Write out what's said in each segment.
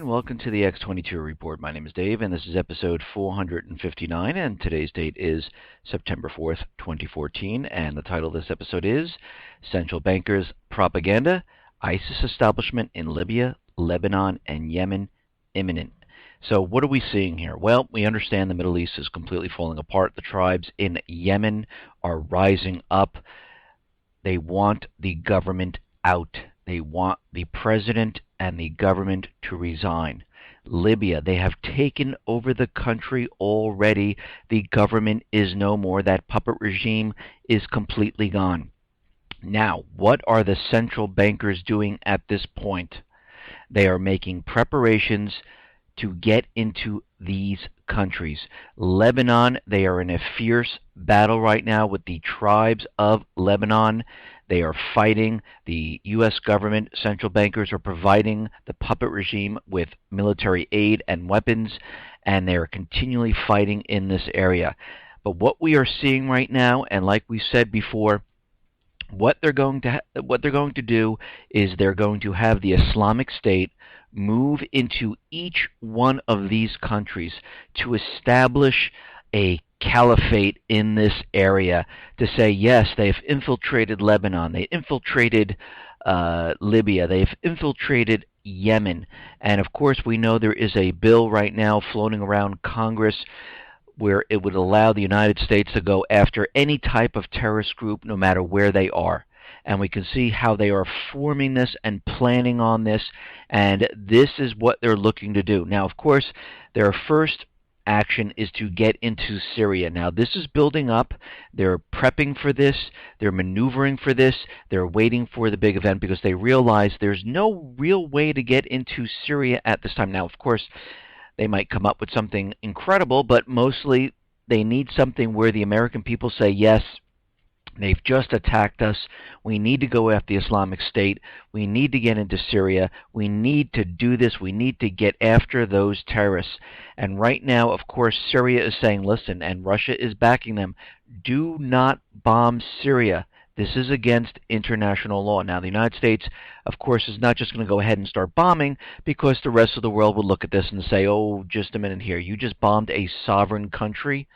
welcome to the X22 Report. My name is Dave, and this is episode 459, and today's date is September 4th, 2014, and the title of this episode is Central Bankers' Propaganda, ISIS Establishment in Libya, Lebanon, and Yemen, Imminent. So what are we seeing here? Well, we understand the Middle East is completely falling apart. The tribes in Yemen are rising up. They want the government out. They want the president and the government to resign. Libya, they have taken over the country already. The government is no more. That puppet regime is completely gone. Now, what are the central bankers doing at this point? They are making preparations to get into these countries. Lebanon, they are in a fierce battle right now with the tribes of Lebanon. They are fighting. The U.S. government, central bankers are providing the puppet regime with military aid and weapons, and they are continually fighting in this area. But what we are seeing right now, and like we said before, what they're going to do is they're going to have the Islamic State move into each one of these countries to establish a caliphate in this area, to say, yes, they've infiltrated Lebanon, they infiltrated Libya, they've infiltrated Yemen. And of course we know there is a bill right now floating around Congress where it would allow the United States to go after any type of terrorist group no matter where they are. And we can see how they are forming this and planning on this, and this is what they're looking to do. Now, of course, their first action is to get into Syria. Now, this is building up. They're prepping for this. They're maneuvering for this. They're waiting for the big event because they realize there's no real way to get into Syria at this time. Now, of course, they might come up with something incredible, but mostly they need something where the American people say, yes, they've just attacked us. We need to go after the Islamic State. We need to get into Syria. We need to do this. We need to get after those terrorists. And right now, of course, Syria is saying, listen, and Russia is backing them, do not bomb Syria. This is against international law. Now, the United States, of course, is not just going to go ahead and start bombing because the rest of the world would look at this and say, oh, just a minute here. You just bombed a sovereign country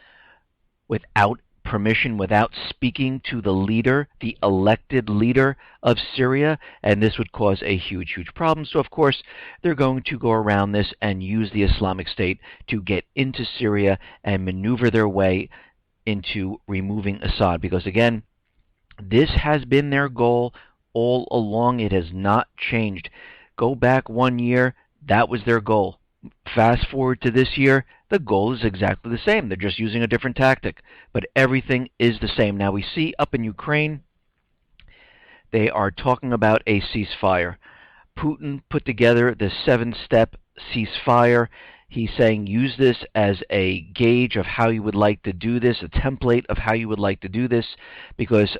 without permission, without speaking to the leader, the elected leader of Syria, and this would cause a huge, huge problem. So, of course, they're going to go around this and use the Islamic State to get into Syria and maneuver their way into removing Assad. Because, again, this has been their goal all along. It has not changed. Go back 1 year, that was their goal. Fast forward to this year, the goal is exactly the same. They're just using a different tactic, but everything is the same. Now, we see up in Ukraine, they are talking about a ceasefire. Putin put together the 7-step ceasefire. He's saying use this as a gauge of how you would like to do this, a template of how you would like to do this, because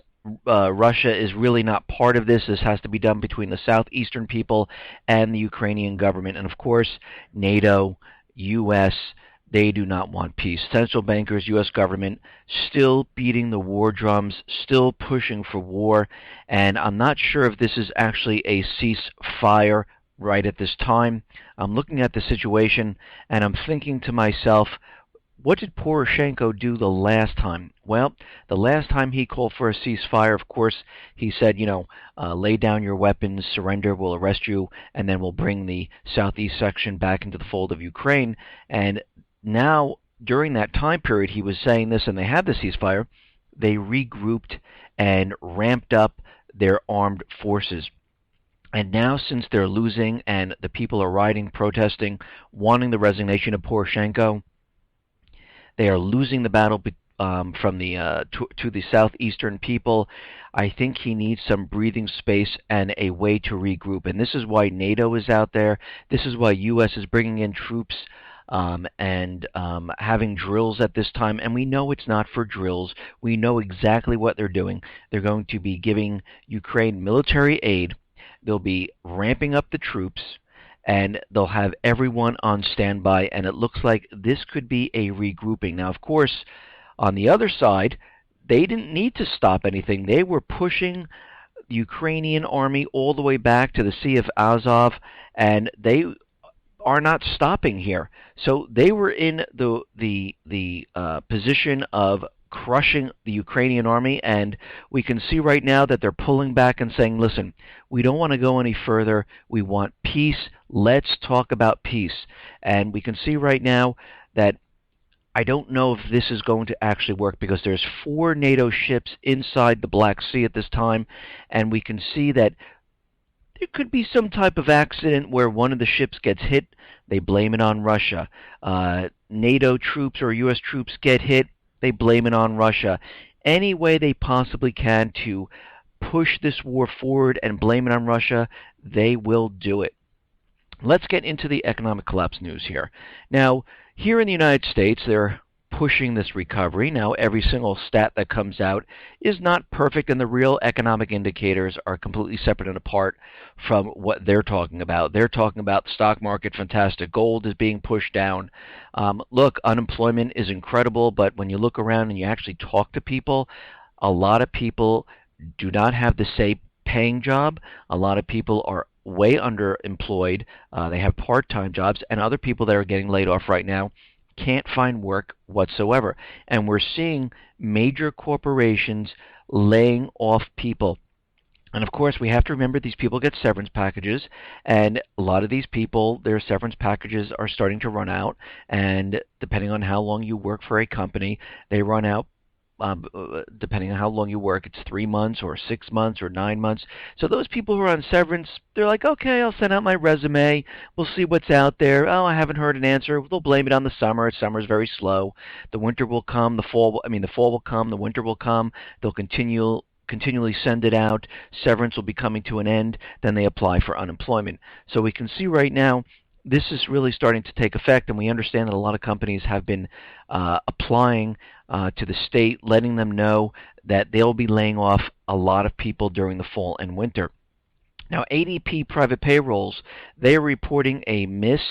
Russia is really not part of this. This has to be done between the southeastern people and the Ukrainian government. And of course, NATO, U.S., they do not want peace. Central bankers, U.S. government, still beating the war drums, still pushing for war. And I'm not sure if this is actually a ceasefire right at this time. I'm looking at the situation and I'm thinking to myself, what did Poroshenko do the last time? Well, the last time he called for a ceasefire, of course, he said, lay down your weapons, surrender, we'll arrest you, and then we'll bring the southeast section back into the fold of Ukraine. And now, during that time period, he was saying this, and they had the ceasefire, they regrouped and ramped up their armed forces. And now, since they're losing and the people are rioting, protesting, wanting the resignation of Poroshenko, they are losing the battle from to the southeastern people. I think he needs some breathing space and a way to regroup. And this is why NATO is out there. This is why U.S. is bringing in troops and having drills at this time. And we know it's not for drills. We know exactly what they're doing. They're going to be giving Ukraine military aid. They'll be ramping up the troops, and they'll have everyone on standby, and it looks like this could be a regrouping. Now, of course, on the other side, they didn't need to stop anything. They were pushing the Ukrainian army all the way back to the Sea of Azov, and they are not stopping here. So they were in the position of crushing the Ukrainian army, and we can see right now that they're pulling back and saying, listen, we don't want to go any further. We want peace. Let's talk about peace. And we can see right now that I don't know if this is going to actually work, because there's 4 NATO ships inside the Black Sea at this time, and we can see that there could be some type of accident where one of the ships gets hit. They blame it on Russia. NATO troops or U.S. troops get hit. They blame it on Russia. Any way they possibly can to push this war forward and blame it on Russia, they will do it. Let's get into the economic collapse news here. Now, here in the United States, they're pushing this recovery. Now, every single stat that comes out is not perfect, and the real economic indicators are completely separate and apart from what they're talking about. They're talking about the stock market, fantastic. Gold is being pushed down. Look, unemployment is incredible, but when you look around and you actually talk to people, a lot of people do not have the same paying job. A lot of people are way underemployed. They have part-time jobs, and other people that are getting laid off right now can't find work whatsoever. And we're seeing major corporations laying off people. And of course, we have to remember these people get severance packages, and a lot of these people, their severance packages are starting to run out, and depending on how long you work for a company, they run out. Depending on how long you work, it's 3 months or 6 months or 9 months. So those people who are on severance, they're like, okay, I'll send out my resume. We'll see what's out there. Oh, I haven't heard an answer. They'll blame it on the summer. Summer's very slow. The winter will come. The fall will come. The winter will come. They'll continually send it out. Severance will be coming to an end. Then they apply for unemployment. So we can see right now, this is really starting to take effect, and we understand that a lot of companies have been applying to the state, letting them know that they'll be laying off a lot of people during the fall and winter. Now, ADP private payrolls, they are reporting a miss.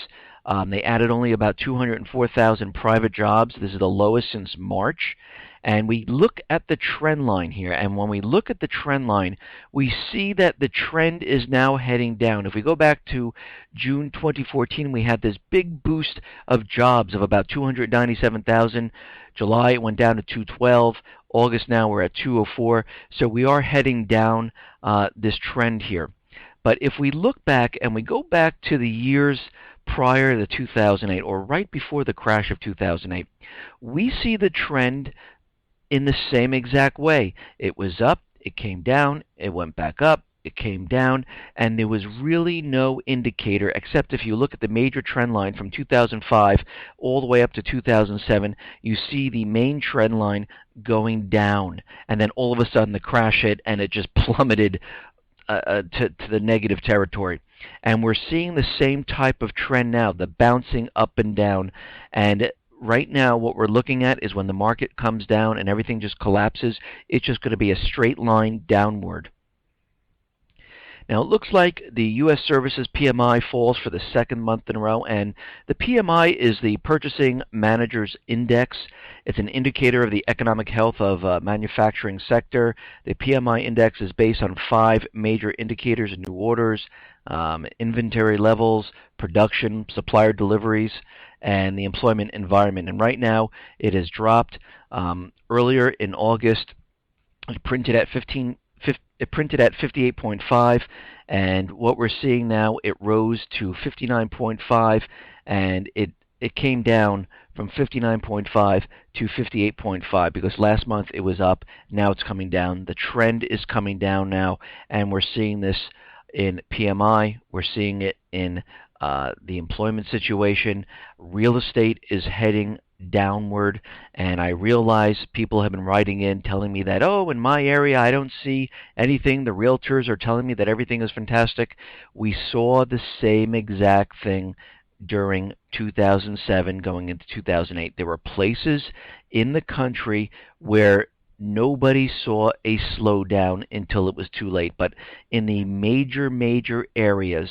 They added only about 204,000 private jobs. This is the lowest since March. And we look at the trend line here, and when we look at the trend line, we see that the trend is now heading down. If we go back to June 2014, we had this big boost of jobs of about 297,000. July, it went down to 212. August, now we're at 204. So we are heading down this trend here. But if we look back and we go back to the years prior to 2008, or right before the crash of 2008, we see the trend in the same exact way. It was up, it came down, it went back up, it came down, and there was really no indicator, except if you look at the major trend line from 2005 all the way up to 2007, you see the main trend line going down, and then all of a sudden the crash hit and it just plummeted to the negative territory. And we're seeing the same type of trend now, the bouncing up and down. And right now what we're looking at is when the market comes down and everything just collapses, it's just going to be a straight line downward. Now, it looks like the U.S. Services PMI falls for the second month in a row, and the PMI is the Purchasing Managers Index. It's an indicator of the economic health of manufacturing sector. The PMI index is based on 5 major indicators: new orders, inventory levels, production, supplier deliveries, and the employment environment. And right now, it has dropped. Earlier in August, it printed at 58.5, and what we're seeing now, it rose to 59.5, and it came down from 59.5 to 58.5, because last month it was up. Now it's coming down. The trend is coming down now, and we're seeing this in PMI. We're seeing it in the employment situation. Real estate is heading downward, and I realize people have been writing in telling me that, oh, in my area I don't see anything. The realtors are telling me that everything is fantastic. We saw the same exact thing during 2007 going into 2008. There were places in the country where nobody saw a slowdown until it was too late. But in the major areas,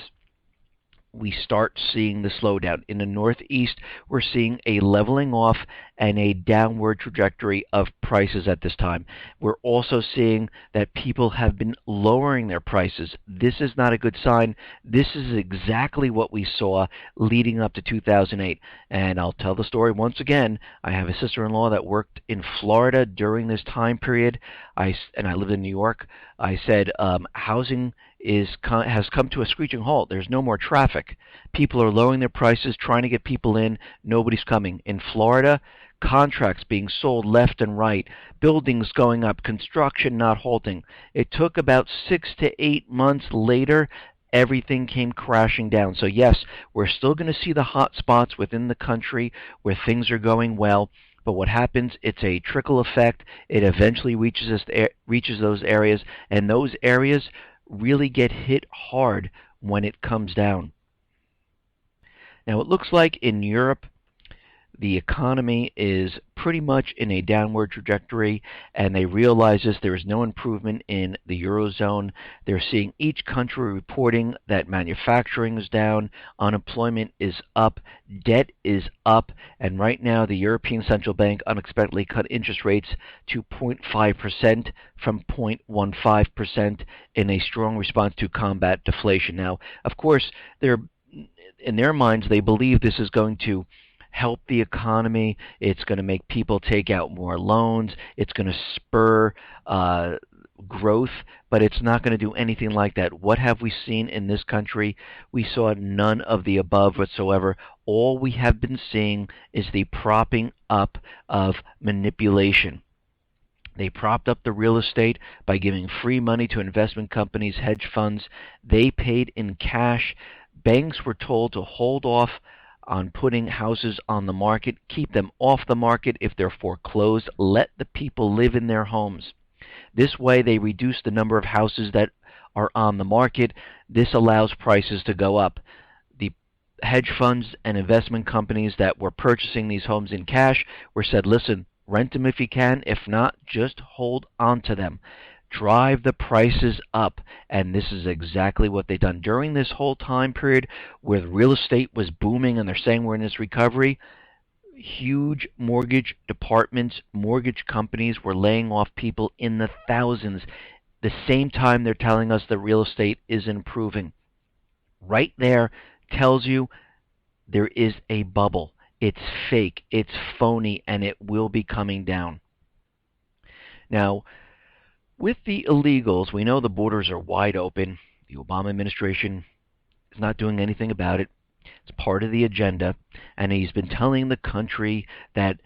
we start seeing the slowdown. In the Northeast, we're seeing a leveling off and a downward trajectory of prices at this time. We're also seeing that people have been lowering their prices. This is not a good sign. This is exactly what we saw leading up to 2008. And I'll tell the story once again. I have a sister-in-law that worked in Florida during this time period, and I lived in New York. I said housing has come to a screeching halt. There's no more traffic. People are lowering their prices, trying to get people in. Nobody's coming. In Florida, contracts being sold left and right, buildings going up, construction not halting. It took about 6 to 8 months later, everything came crashing down. So yes, we're still going to see the hot spots within the country where things are going well. But what happens, it's a trickle effect. It eventually reaches those areas, and those areas really get hit hard when it comes down. Now, it looks like in Europe, the economy is pretty much in a downward trajectory, and they realize this. There is no improvement in the Eurozone. They're seeing each country reporting that manufacturing is down, unemployment is up, debt is up, and right now the European Central Bank unexpectedly cut interest rates to 0.5% from 0.15% in a strong response to combat deflation. Now, of course, in their minds, they believe this is going to help the economy. It's going to make people take out more loans. It's going to spur growth, but it's not going to do anything like that. What have we seen in this country? We saw none of the above whatsoever. All we have been seeing is the propping up of manipulation. They propped up the real estate by giving free money to investment companies, hedge funds. They paid in cash. Banks were told to hold off on putting houses on the market, keep them off the market if they're foreclosed, let the people live in their homes. This way they reduce the number of houses that are on the market. This allows prices to go up. The hedge funds and investment companies that were purchasing these homes in cash were said, listen, rent them if you can. If not, just hold on to them. Drive the prices up, and this is exactly what they've done. During this whole time period where real estate was booming and they're saying we're in this recovery, huge mortgage departments, mortgage companies were laying off people in the thousands. The same time they're telling us that real estate is improving. Right there tells you there is a bubble. It's fake, it's phony, and it will be coming down. Now, with the illegals, we know the borders are wide open. The Obama administration is not doing anything about it. It's part of the agenda, and he's been telling the country that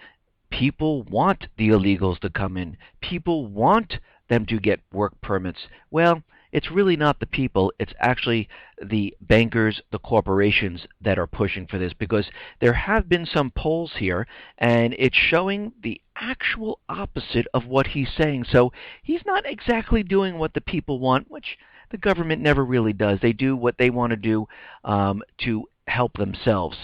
people want the illegals to come in. People want them to get work permits. Well, it's really not the people. It's actually the bankers, the corporations that are pushing for this, because there have been some polls here, and it's showing the actual opposite of what he's saying. So he's not exactly doing what the people want, which the government never really does. They do what they want to do to help themselves.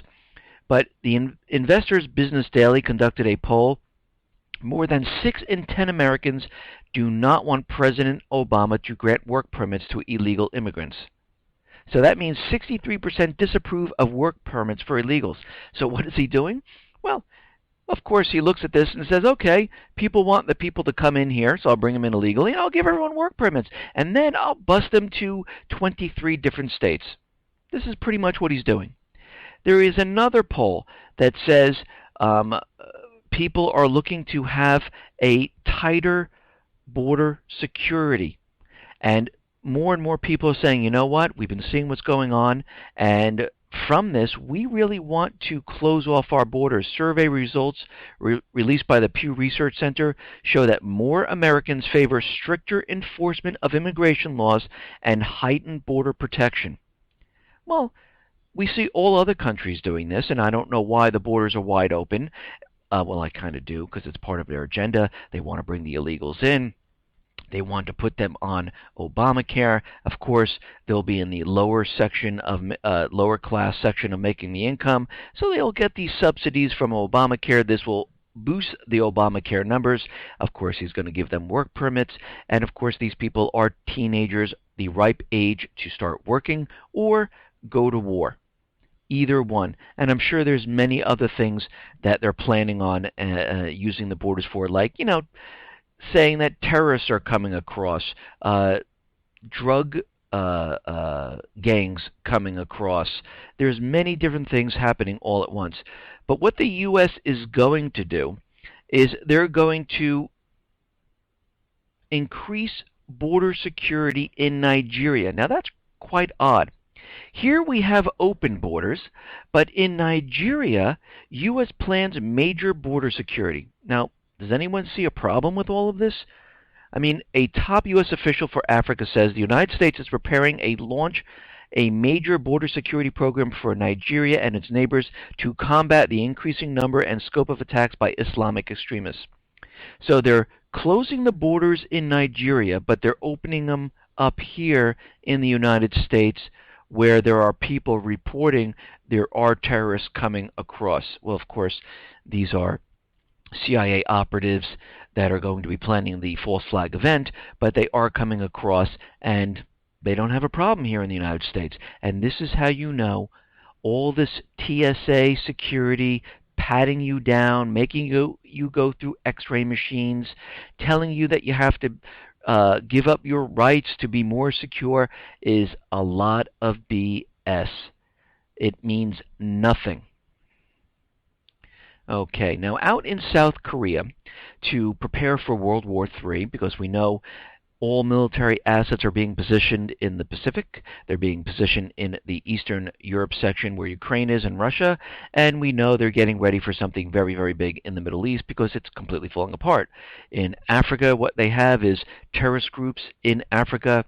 But the Investors Business Daily conducted a poll. More than 6 in 10 Americans do not want President Obama to grant work permits to illegal immigrants. So that means 63% disapprove of work permits for illegals. So what is he doing? Well, of course, he looks at this and says, okay, people want the people to come in here, so I'll bring them in illegally, and I'll give everyone work permits. And then I'll bus them to 23 different states. This is pretty much what he's doing. There is another poll that says people are looking to have a tighter border security. And more people are saying, you know what, we've been seeing what's going on, and from this, we really want to close off our borders. Survey results released by the Pew Research Center show that more Americans favor stricter enforcement of immigration laws and heightened border protection. Well, we see all other countries doing this, and I don't know why the borders are wide open. Well, I kind of do, because it's part of their agenda. They want to bring the illegals in. They want to put them on Obamacare. Of course, they'll be in the lower section of lower class section of making the income, so they'll get these subsidies from Obamacare. This will boost the Obamacare numbers. Of course, he's going to give them work permits, and of course, these people are teenagers, the ripe age to start working or go to war. either one. And I'm sure there's many other things that they're planning on using the borders for, like, saying that terrorists are coming across, drug gangs coming across. There's many different things happening all at once. But what the U.S. is going to do is they're going to increase border security in Nigeria. Now that's quite odd. Here we have open borders, but in Nigeria, U.S. plans major border security. Now, does anyone see a problem with all of this? I mean, a top U.S. official for Africa says the United States is preparing to launch a major border security program for Nigeria and its neighbors to combat the increasing number and scope of attacks by Islamic extremists. So they're closing the borders in Nigeria, but they're opening them up here in the United States, where there are people reporting there are terrorists coming across. Well, of course, these are CIA operatives that are going to be planning the false flag event, but they are coming across, and they don't have a problem here in the United States. And this is how you know all this TSA security patting you down, making you go through x-ray machines, telling you that you have to give up your rights to be more secure is a lot of BS. It means nothing. Okay, now out in South Korea to prepare for World War III, because we know all military assets are being positioned in the Pacific. They're being positioned in the Eastern Europe section where Ukraine is and Russia. And we know they're getting ready for something very, very big in the Middle East because it's completely falling apart. In Africa, what they have is terrorist groups in Africa.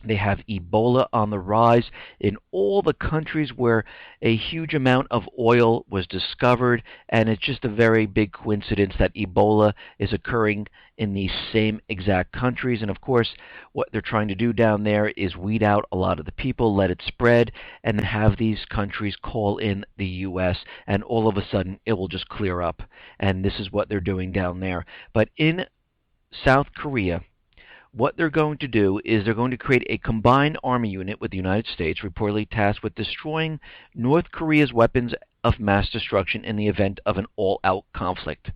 They have Ebola on the rise in all the countries where a huge amount of oil was discovered, and it's just a very big coincidence that Ebola is occurring in these same exact countries. And of course, what they're trying to do down there is weed out a lot of the people, let it spread, and then have these countries call in the U.S., and all of a sudden it will just clear up. And this is what they're doing down there. But in South Korea, what they're going to do is they're going to create a combined army unit with the United States, reportedly tasked with destroying North Korea's weapons of mass destruction in the event of an all-out conflict.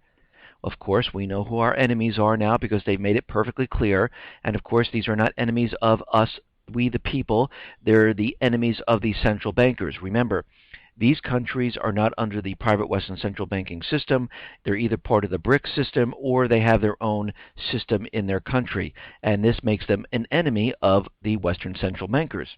Of course, we know who our enemies are now because they've made it perfectly clear. And of course, these are not enemies of us, we the people. They're the enemies of the central bankers. Remember, these countries are not under the private Western central banking system. They're either part of the BRICS system or they have their own system in their country. And this makes them an enemy of the Western central bankers.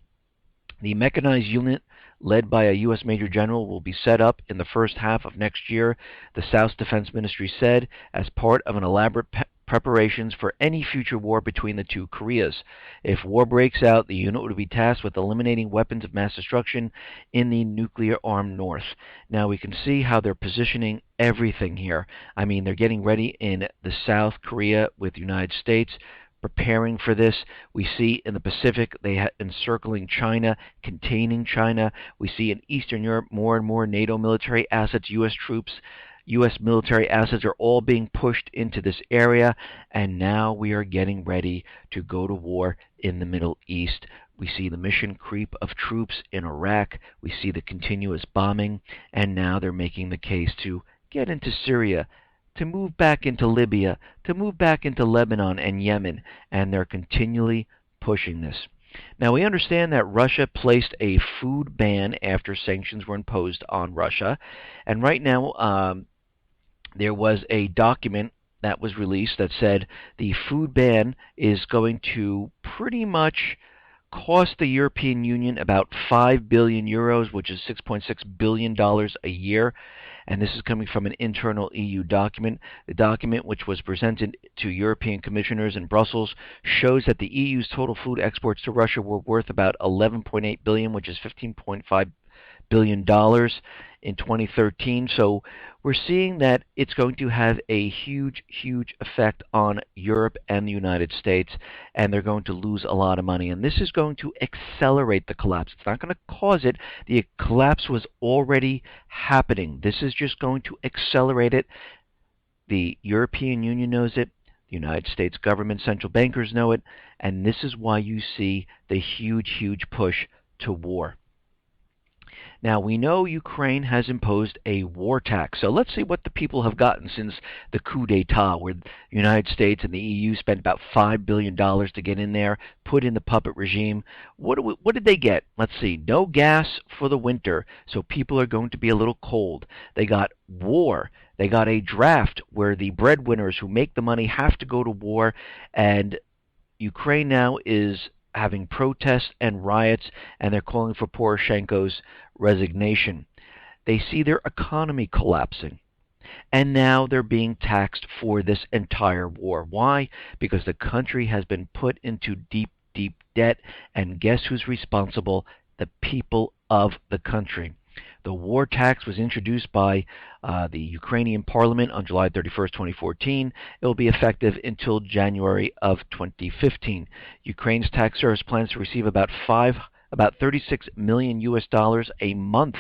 The mechanized unit led by a U.S. Major General will be set up in the first half of next year, the South's Defense Ministry said, as part of an elaborate preparations for any future war between the two Koreas. If war breaks out, the unit would be tasked with eliminating weapons of mass destruction in the nuclear-armed North. Now we can see how they're positioning everything here. I mean, they're getting ready in the South Korea with the United States, preparing for this. We see in the Pacific, they encircling China, containing China. We see in Eastern Europe more and more NATO military assets, U.S. troops, U.S. military assets are all being pushed into this area, and now we are getting ready to go to war in the Middle East. We see the mission creep of troops in Iraq. We see the continuous bombing, and now they're making the case to get into Syria, to move back into Libya, to move back into Lebanon and Yemen, and they're continually pushing this. Now, we understand that Russia placed a food ban after sanctions were imposed on Russia, and right now there was a document that was released that said the food ban is going to pretty much cost the European Union about 5 billion euros, which is $6.6 billion a year. And this is coming from an internal EU document. The document, which was presented to European commissioners in Brussels, shows that the EU's total food exports to Russia were worth about 11.8 billion, which is $15.5 billion in 2013. So we're seeing that it's going to have a huge, huge effect on Europe and the United States, and they're going to lose a lot of money. And this is going to accelerate the collapse. It's not going to cause it. The collapse was already happening. This is just going to accelerate it. The European Union knows it. The United States government, central bankers know it. And this is why you see the huge, huge push to war. Now, we know Ukraine has imposed a war tax. So let's see what the people have gotten since the coup d'etat, where the United States and the EU spent about $5 billion to get in there, put in the puppet regime. What did they get? Let's see. No gas for the winter, so people are going to be a little cold. They got war. They got a draft where the breadwinners who make the money have to go to war, and Ukraine now is having protests and riots, and they're calling for Poroshenko's resignation. They see their economy collapsing, and now they're being taxed for this entire war. Why? Because the country has been put into deep, deep debt, and guess who's responsible? The people of the country. The war tax was introduced by the Ukrainian parliament on July 31st, 2014. It will be effective until January of 2015. Ukraine's tax service plans to receive about 36 million US dollars a month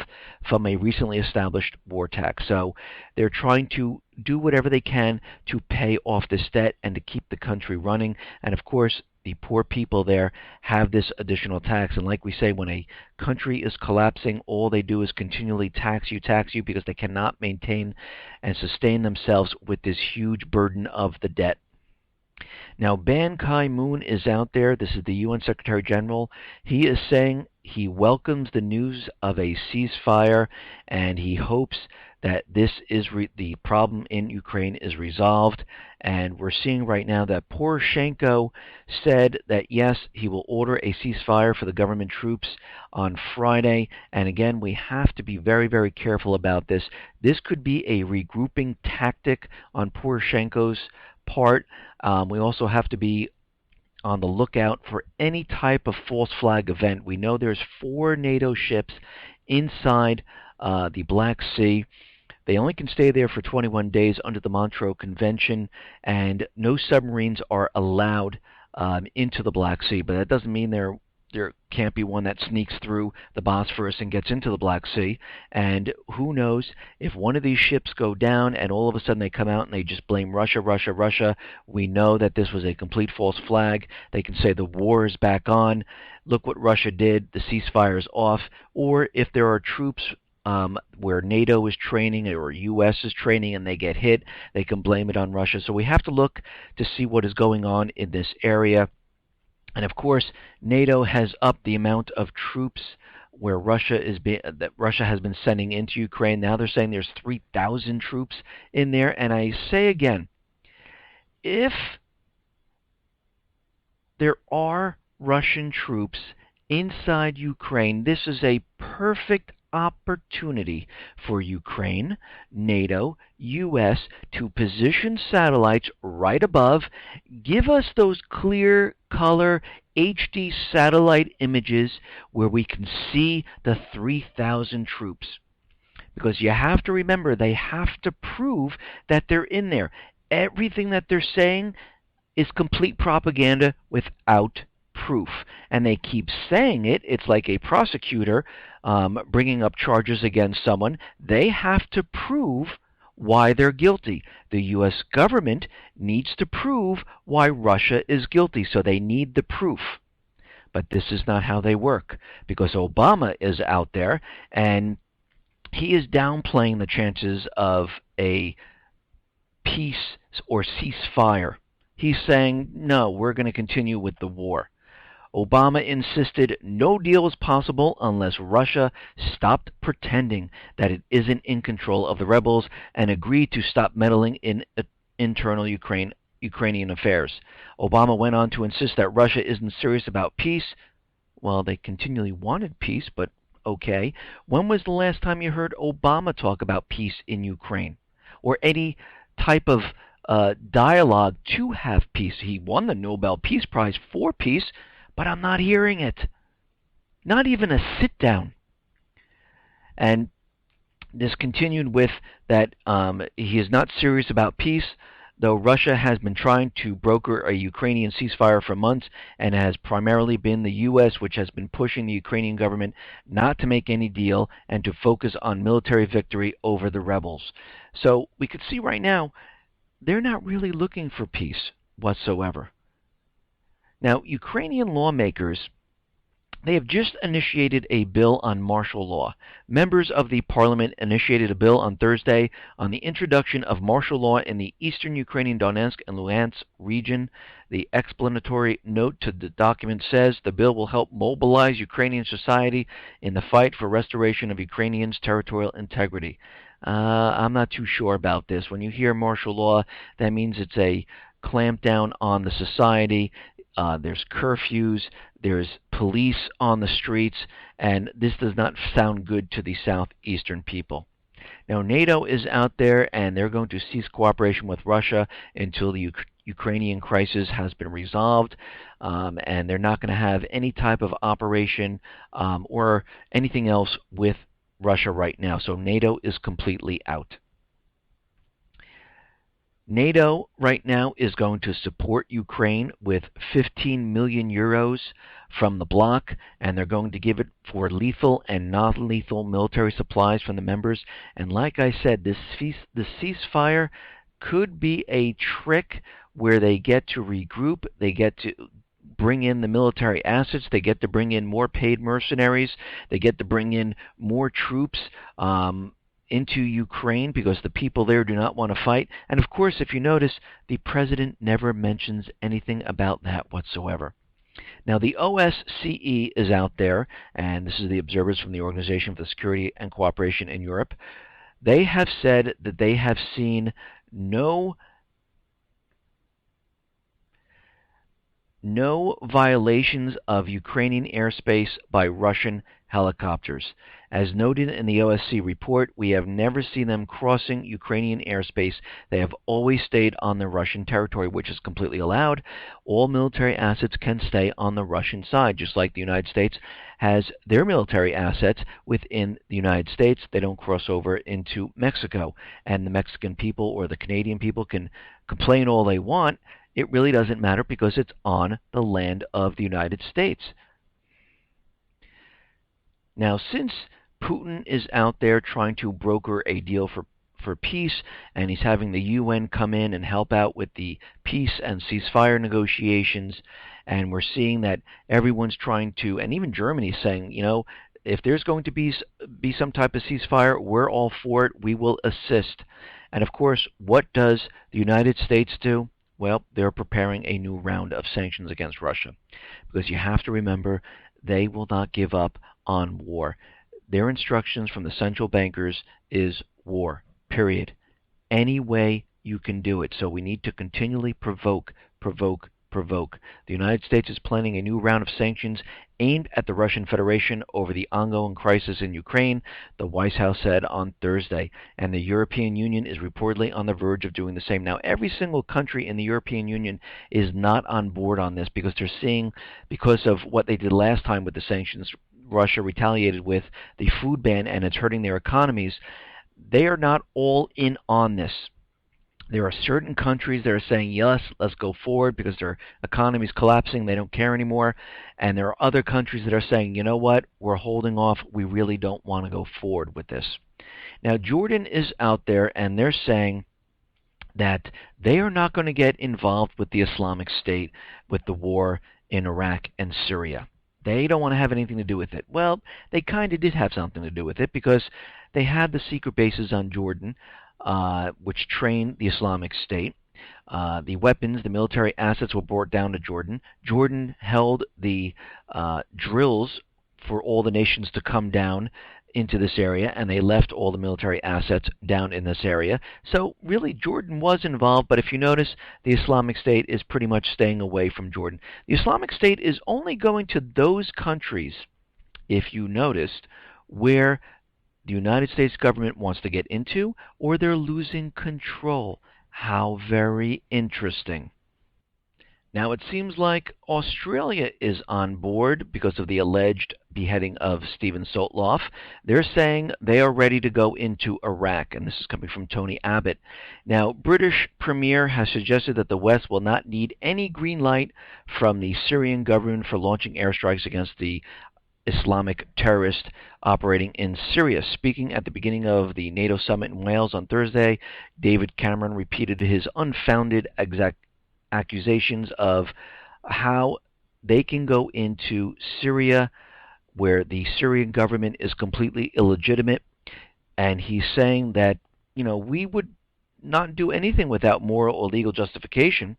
from a recently established war tax. So they're trying to do whatever they can to pay off this debt and to keep the country running. And of course, the poor people there have this additional tax. And like we say, when a country is collapsing, all they do is continually tax you, because they cannot maintain and sustain themselves with this huge burden of the debt. Now, Ban Ki-moon is out there. This is the UN Secretary General. He is saying he welcomes the news of a ceasefire, and he hopes that this is the problem in Ukraine is resolved. And we're seeing right now that Poroshenko said that, yes, he will order a ceasefire for the government troops on Friday. And again, we have to be very, very careful about this. This could be a regrouping tactic on Poroshenko's part. We also have to be on the lookout for any type of false flag event. We know there's 4 NATO ships inside the Black Sea. They only can stay there for 21 days under the Montreux Convention, and no submarines are allowed into the Black Sea. But that doesn't mean there can't be one that sneaks through the Bosphorus and gets into the Black Sea. And who knows, if one of these ships go down and all of a sudden they come out and they just blame Russia, we know that this was a complete false flag. They can say the war is back on. Look what Russia did. The ceasefire is off. Or if there are troops where NATO is training or U.S. is training and they get hit, they can blame it on Russia. So we have to look to see what is going on in this area. And of course, NATO has upped the amount of troops where Russia has been sending into Ukraine. Now they're saying there's 3,000 troops in there. And I say again, if there are Russian troops inside Ukraine, this is a perfect opportunity for Ukraine, NATO, U.S. to position satellites right above, give us those clear color HD satellite images where we can see the 3,000 troops. Because you have to remember, they have to prove that they're in there. Everything that they're saying is complete propaganda without proof. And they keep saying it. It's like a prosecutor bringing up charges against someone. They have to prove why they're guilty. The U.S. government needs to prove why Russia is guilty, so they need the proof. But this is not how they work, because Obama is out there and he is downplaying the chances of a peace or ceasefire. He's saying, no, we're going to continue with the war. Obama insisted no deal is possible unless Russia stopped pretending that it isn't in control of the rebels and agreed to stop meddling in internal Ukrainian affairs. Obama went on to insist that Russia isn't serious about peace. Well, they continually wanted peace, but okay. When was the last time you heard Obama talk about peace in Ukraine? Or any type of dialogue to have peace? He won the Nobel Peace Prize for peace, but I'm not hearing it. Not even a sit-down. And this continued with that he is not serious about peace, though Russia has been trying to broker a Ukrainian ceasefire for months, and has primarily been the U.S. which has been pushing the Ukrainian government not to make any deal and to focus on military victory over the rebels. So we could see right now, they're not really looking for peace whatsoever. Now, Ukrainian lawmakers, They have just initiated a bill on martial law. Members of the parliament initiated a bill on Thursday on the introduction of martial law in the eastern Ukrainian Donetsk and Luhansk region. The explanatory note to the document says the bill will help mobilize Ukrainian society in the fight for restoration of Ukrainians' territorial integrity. I'm not too sure about this. When you hear martial law, that means it's a clampdown on the society. There's curfews, there's police on the streets, and this does not sound good to the southeastern people. Now, NATO is out there, and they're going to cease cooperation with Russia until the Ukrainian crisis has been resolved, and they're not going to have any type of operation or anything else with Russia right now. So NATO is completely out. NATO right now is going to support Ukraine with 15 million euros from the bloc, and they're going to give it for lethal and non-lethal military supplies from the members. And like I said, the ceasefire could be a trick where they get to regroup, they get to bring in the military assets, they get to bring in more paid mercenaries, they get to bring in more troops into Ukraine because the people there do not want to fight. And of course, if you notice, the president never mentions anything about that whatsoever. Now, the OSCE is out there, and this is the observers from the Organization for Security and Cooperation in Europe. They have said that they have seen no violations of Ukrainian airspace by Russian helicopters. As noted in the OSCE report, we have never seen them crossing Ukrainian airspace. They have always stayed on the Russian territory, which is completely allowed. All military assets can stay on the Russian side, just like the United States has their military assets within the United States. They don't cross over into Mexico. And the Mexican people or the Canadian people can complain all they want. It really doesn't matter because it's on the land of the United States. Now, since Putin is out there trying to broker a deal for peace, and he's having the UN come in and help out with the peace and ceasefire negotiations, and we're seeing that everyone's trying to, and even Germany's saying, you know, if there's going to be some type of ceasefire, we're all for it, we will assist. And of course, what does the United States do? Well, they're preparing a new round of sanctions against Russia, because you have to remember, they will not give up on war. Their instructions from the central bankers is war, period. Any way you can do it. So we need to continually provoke. The United States is planning a new round of sanctions aimed at the Russian Federation over the ongoing crisis in Ukraine, the White House said on Thursday. And the European Union is reportedly on the verge of doing the same. Now, every single country in the European Union is not on board on this because they're seeing, because of what they did last time with the sanctions, Russia retaliated with the food ban and it's hurting their economies. They are not all in on this. There are certain countries that are saying, yes, let's go forward because their economy is collapsing, they don't care anymore. And there are other countries that are saying, you know what, we're holding off, we really don't want to go forward with this. Now, Jordan is out there and they're saying that they are not going to get involved with the Islamic State, with the war in Iraq and Syria. They don't want to have anything to do with it. Well, they kind of did have something to do with it because they had the secret bases on Jordan, which trained the Islamic State. The weapons, the military assets were brought down to Jordan. Jordan held the drills for all the nations to come down into this area, and they left all the military assets down in this area. So really, Jordan was involved, but if you notice, the Islamic State is pretty much staying away from Jordan. The Islamic State is only going to those countries, if you noticed, where the United States government wants to get into, or they're losing control. How very interesting. Now, it seems like Australia is on board because of the alleged beheading of Stephen Sotloff. They're saying they are ready to go into Iraq, and this is coming from Tony Abbott. Now, British Premier has suggested that the West will not need any green light from the Syrian government for launching airstrikes against the Islamic terrorists operating in Syria. Speaking at the beginning of the NATO summit in Wales on Thursday, David Cameron repeated his unfounded accusations of how they can go into Syria where the Syrian government is completely illegitimate, and he's saying that, we would not do anything without moral or legal justification.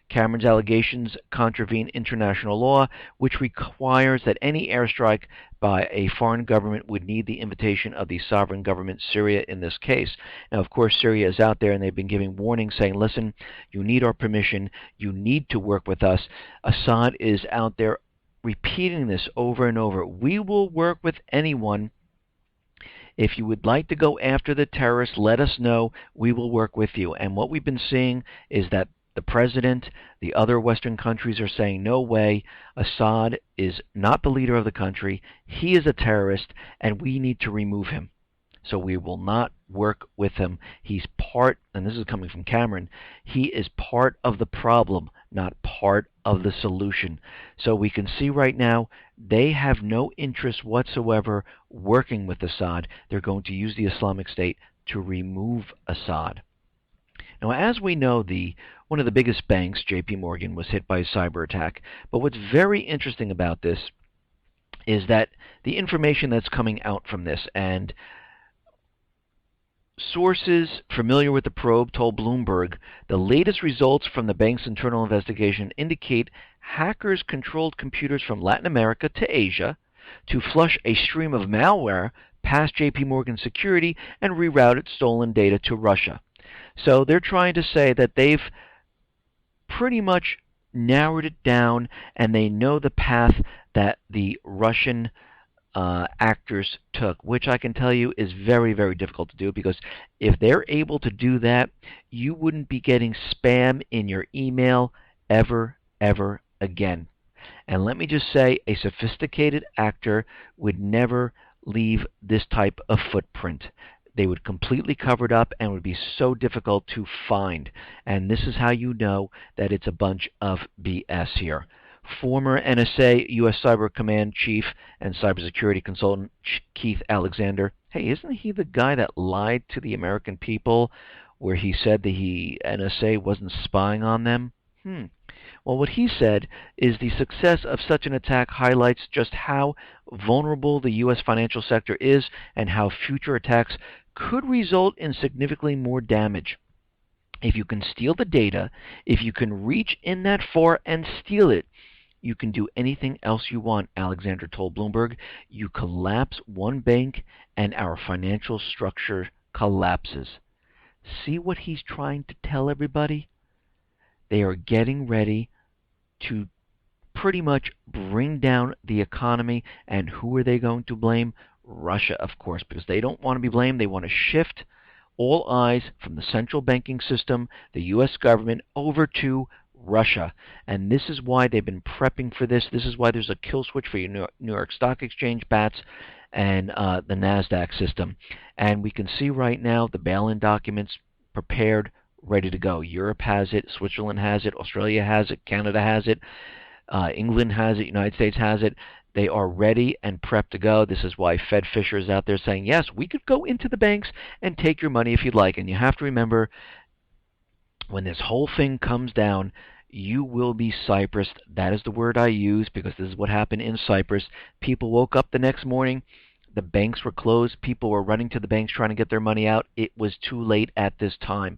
Cameron's allegations contravene international law, which requires that any airstrike by a foreign government would need the invitation of the sovereign government, Syria in this case. Now, of course, Syria is out there, and they've been giving warnings saying, listen, you need our permission, you need to work with us. Assad is out there repeating this over and over. We will work with anyone. If you would like to go after the terrorists, let us know. We will work with you. And what we've been seeing is that the president, the other Western countries are saying, no way, Assad is not the leader of the country. He is a terrorist, and we need to remove him. So we will not work with him. He's part, and this is coming from Cameron, he is part of the problem, not part of the solution. So we can see right now they have no interest whatsoever working with Assad. They're going to use the Islamic State to remove Assad. Now, as we know, one of the biggest banks, J.P. Morgan, was hit by a cyber attack. But what's very interesting about this is that the information that's coming out from this, and sources familiar with the probe told Bloomberg the latest results from the bank's internal investigation indicate hackers controlled computers from Latin America to Asia to flush a stream of malware past J.P. Morgan security and rerouted stolen data to Russia. So they're trying to say that they've pretty much narrowed it down, and they know the path that the Russian actors took, which I can tell you is very, very difficult to do, because if they're able to do that, you wouldn't be getting spam in your email ever again. And let me just say, a sophisticated actor would never leave this type of footprint. They would completely cover it up and would be so difficult to find. And this is how you know that it's a bunch of BS here. Former NSA U.S. Cyber Command Chief and Cybersecurity Consultant Keith Alexander. Hey, isn't he the guy that lied to the American people where he said the NSA wasn't spying on them? Well, what he said is the success of such an attack highlights just how vulnerable the U.S. financial sector is and how future attacks could result in significantly more damage. If you can steal the data, if you can reach in that far and steal it, you can do anything else you want, Alexander told Bloomberg. You collapse one bank and our financial structure collapses. See what he's trying to tell everybody? They are getting ready to pretty much bring down the economy. And who are they going to blame? Russia, of course, because they don't want to be blamed. They want to shift all eyes from the central banking system, the U.S. government, over to Russia. And this is why they've been prepping for this. This is why there's a kill switch for your New York Stock Exchange bats and the NASDAQ system. And we can see right now the bail-in documents prepared, ready to go. Europe has it, Switzerland has it, Australia has it, Canada has it, England has it, United States has it. They are ready and prepped to go. This is why Fed Fisher is out there saying, yes, we could go into the banks and take your money if you'd like. And you have to remember, when this whole thing comes down, you will be Cyprus. That is the word I use because this is what happened in Cyprus. People woke up the next morning. The banks were closed. People were running to the banks trying to get their money out. It was too late at this time.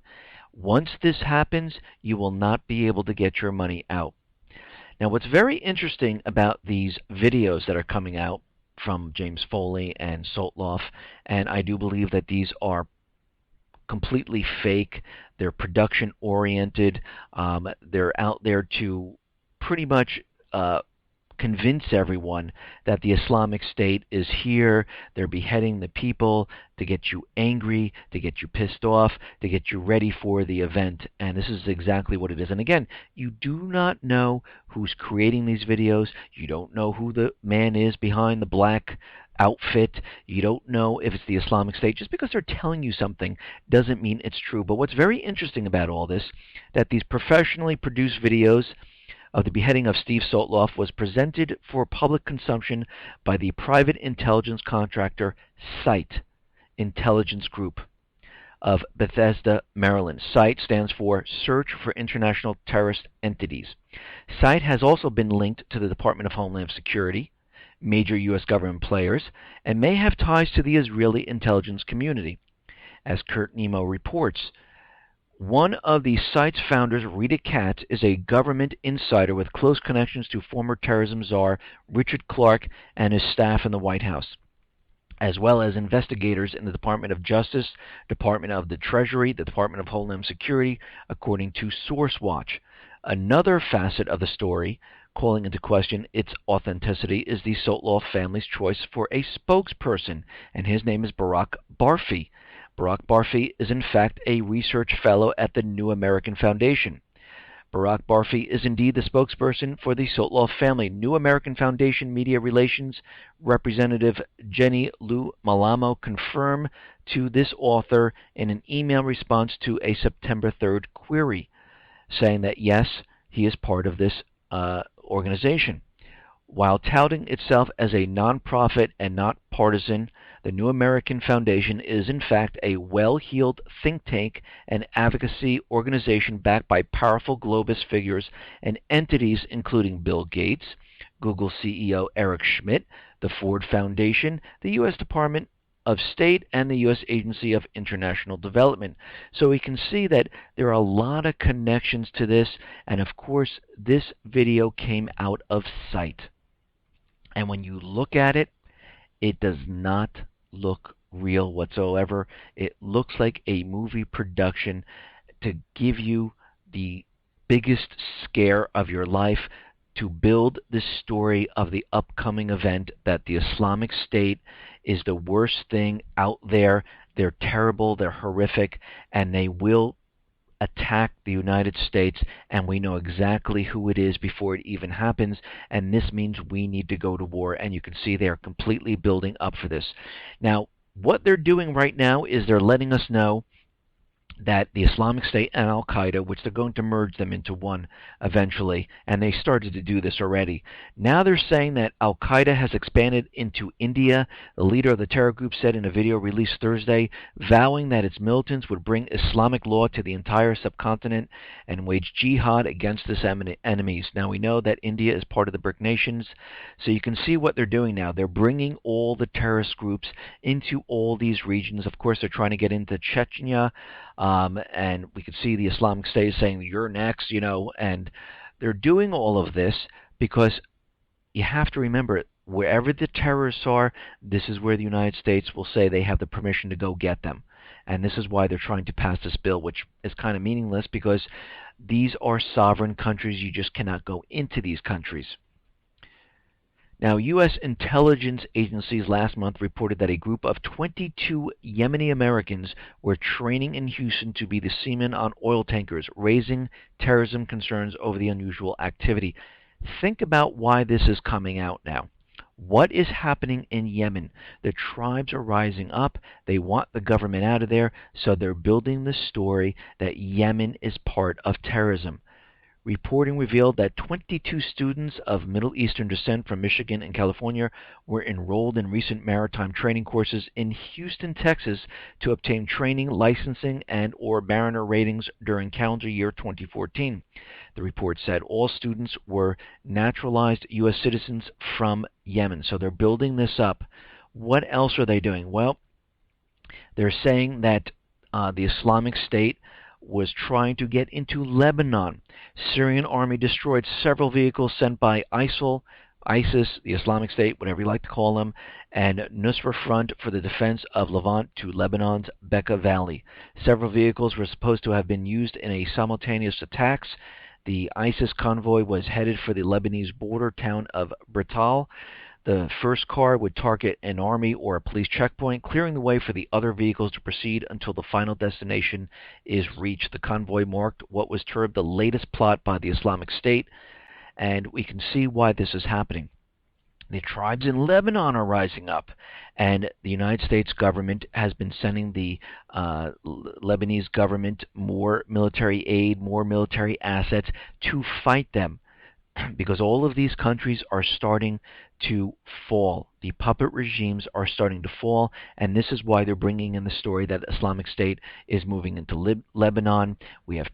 Once this happens, you will not be able to get your money out. Now, what's very interesting about these videos that are coming out from James Foley and Sotloff, and I do believe that these are completely fake. They're production-oriented. They're out there to pretty much convince everyone that the Islamic State is here. They're beheading the people to get you angry, to get you pissed off, to get you ready for the event. And this is exactly what it is. And again, you do not know who's creating these videos. You don't know who the man is behind the black outfit. You don't know if it's the Islamic State. Just because they're telling you something doesn't mean it's true. But what's very interesting about all this, that these professionally produced videos of the beheading of Steve Sotloff was presented for public consumption by the private intelligence contractor SITE Intelligence Group of Bethesda, Maryland. SITE stands for Search for International Terrorist Entities. SITE has also been linked to the Department of Homeland Security, major U.S. government players, and may have ties to the Israeli intelligence community. As Kurt Nemo reports, one of the site's founders, Rita Katz, is a government insider with close connections to former terrorism czar Richard Clarke and his staff in the White House, as well as investigators in the Department of Justice, Department of the Treasury, the Department of Homeland Security, according to SourceWatch. Another facet of the story, calling into question its authenticity, is the Sotloff family's choice for a spokesperson, and his name is Barak Barfi. Barak Barfi is in fact a research fellow at the New American Foundation. Barak Barfi is indeed the spokesperson for the Sotloff family. New American Foundation Media Relations Representative Jenny Lou Malamo confirmed to this author in an email response to a September 3rd query, saying that yes, he is part of this organization. While touting itself as a nonprofit and not partisan, the New American Foundation is in fact a well-heeled think tank and advocacy organization backed by powerful globalist figures and entities including Bill Gates, Google CEO Eric Schmidt, the Ford Foundation, the U.S. Department of State, and the U.S. Agency of International Development. So we can see that there are a lot of connections to this, and of course this video came out of sight. And when you look at it, it does not look real whatsoever. It looks like a movie production to give you the biggest scare of your life, to build the story of the upcoming event that the Islamic State is the worst thing out there. They're terrible, they're horrific, and they will attack the United States, and we know exactly who it is before it even happens, and this means we need to go to war, and you can see they are completely building up for this. Now, what they're doing right now is they're letting us know that the Islamic State and Al-Qaeda, which they're going to merge them into one eventually, and they started to do this already. Now they're saying that Al-Qaeda has expanded into India. The leader of the terror group said in a video released Thursday, vowing that its militants would bring Islamic law to the entire subcontinent and wage jihad against its enemies. Now we know that India is part of the BRIC nations, so you can see what they're doing now. They're bringing all the terrorist groups into all these regions. Of course, they're trying to get into Chechnya, and we could see the Islamic State saying, you're next, and they're doing all of this because you have to remember, wherever the terrorists are, this is where the United States will say they have the permission to go get them. And this is why they're trying to pass this bill, which is kind of meaningless because these are sovereign countries. You just cannot go into these countries. Now, U.S. intelligence agencies last month reported that a group of 22 Yemeni Americans were training in Houston to be the seamen on oil tankers, raising terrorism concerns over the unusual activity. Think about why this is coming out now. What is happening in Yemen? The tribes are rising up. They want the government out of there, so they're building the story that Yemen is part of terrorism. Reporting revealed that 22 students of Middle Eastern descent from Michigan and California were enrolled in recent maritime training courses in Houston, Texas, to obtain training, licensing, and/or mariner ratings during calendar year 2014. The report said all students were naturalized U.S. citizens from Yemen. So they're building this up. What else are they doing? Well, they're saying that the Islamic State was trying to get into Lebanon. Syrian army destroyed several vehicles sent by ISIL, ISIS, the Islamic State, whatever you like to call them, and Nusra Front for the defense of Levant to Lebanon's Bekaa Valley. Several vehicles were supposed to have been used in a simultaneous attacks. The ISIS convoy was headed for the Lebanese border town of Brital. The first car would target an army or a police checkpoint, clearing the way for the other vehicles to proceed until the final destination is reached. The convoy marked what was termed the latest plot by the Islamic State, and we can see why this is happening. The tribes in Lebanon are rising up, and the United States government has been sending the Lebanese government more military aid, more military assets to fight them, because all of these countries are starting to fall. The puppet regimes are starting to fall, and this is why they're bringing in the story that Islamic State is moving into Lebanon. We have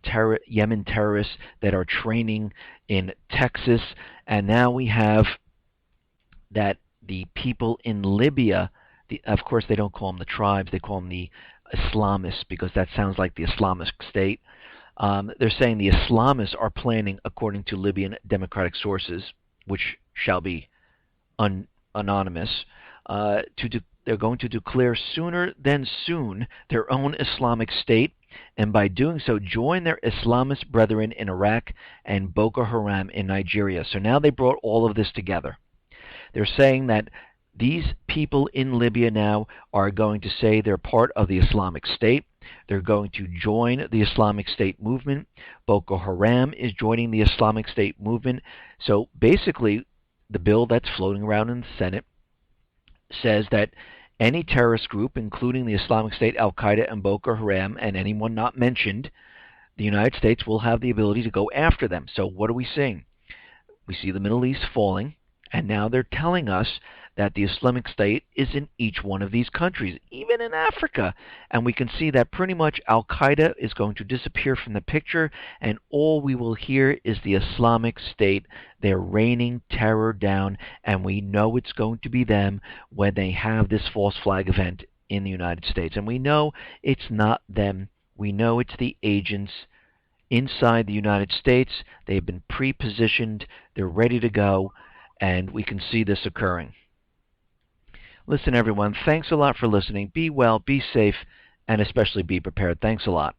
Yemen terrorists that are training in Texas, and now we have that the people in Libya, of course they don't call them the tribes, they call them the Islamists because that sounds like the Islamic State. They're saying the Islamists are planning, according to Libyan democratic sources, which shall be anonymous, they're going to declare sooner than soon their own Islamic State, and by doing so join their Islamist brethren in Iraq and Boko Haram in Nigeria. So now they brought all of this together. They're saying that these people in Libya now are going to say they're part of the Islamic State. They're going to join the Islamic State movement. Boko Haram is joining the Islamic State movement. So basically, the bill that's floating around in the Senate says that any terrorist group, including the Islamic State, Al-Qaeda, and Boko Haram, and anyone not mentioned, the United States will have the ability to go after them. So what are we seeing? We see the Middle East falling, and now they're telling us that the Islamic State is in each one of these countries, even in Africa. And we can see that pretty much Al-Qaeda is going to disappear from the picture, and all we will hear is the Islamic State. They're raining terror down, and we know it's going to be them when they have this false flag event in the United States. And we know it's not them. We know it's the agents inside the United States. They've been pre-positioned. They're ready to go, and we can see this occurring. Listen, everyone, thanks a lot for listening. Be well, be safe, and especially be prepared. Thanks a lot.